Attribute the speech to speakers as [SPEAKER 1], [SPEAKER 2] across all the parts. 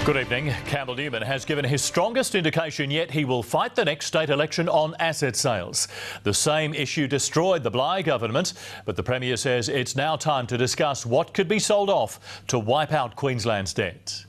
[SPEAKER 1] Good evening. Campbell Newman has given his strongest indication yet he will fight the next state election on asset sales. The same issue destroyed the Bligh government, but the Premier says it's now time to discuss what could be sold off to wipe out Queensland's debt.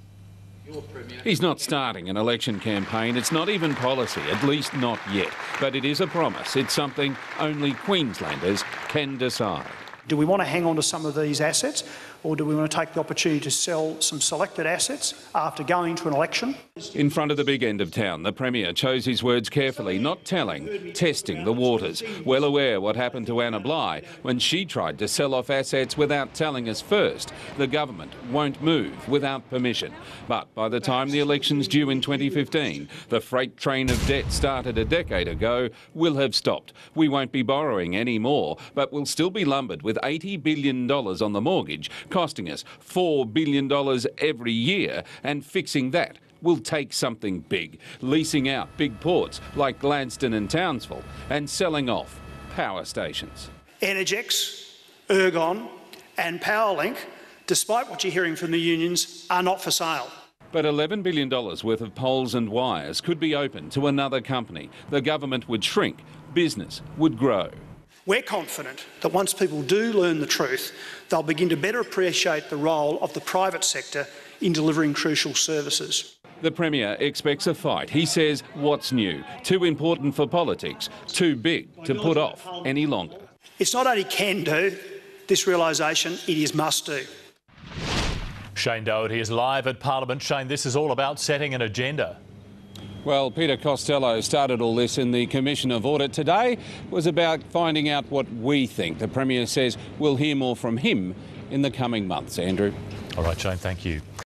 [SPEAKER 2] He's not starting an election campaign. It's not even policy, at least not yet. But it is a promise. It's something only Queenslanders can decide.
[SPEAKER 3] Do we want to hang on to some of these assets, or do we want to take the opportunity to sell some selected assets after going to an election?
[SPEAKER 2] In front of the big end of town, the Premier chose his words carefully, not telling, testing the waters. Well aware what happened to Anna Bligh when she tried to sell off assets without telling us first. The government won't move without permission. But by the time the election's due in 2015, the freight train of debt started a decade ago will have stopped. We won't be borrowing any more, but we'll still be lumbered with $80 billion on the mortgage, costing us $4 billion every year, and fixing that will take something big, leasing out big ports like Gladstone and Townsville and selling off power stations.
[SPEAKER 3] Energex, Ergon and Powerlink, despite what you're hearing from the unions, are not for sale.
[SPEAKER 2] But $11 billion worth of poles and wires could be open to another company. The government would shrink, business would grow.
[SPEAKER 3] We're confident that once people do learn the truth, they'll begin to better appreciate the role of the private sector in delivering crucial services.
[SPEAKER 2] The Premier expects a fight. He says what's new, too important for politics, too big to put off any longer.
[SPEAKER 3] It's not only can do, this realisation, it is must do.
[SPEAKER 1] Shane Doherty is live at Parliament. Shane, this is all about setting an agenda.
[SPEAKER 2] Well, Peter Costello started all this in the Commission of Audit. Today was about finding out what we think. The Premier says we'll hear more from him in the coming months. Andrew.
[SPEAKER 1] All right, Shane, thank you.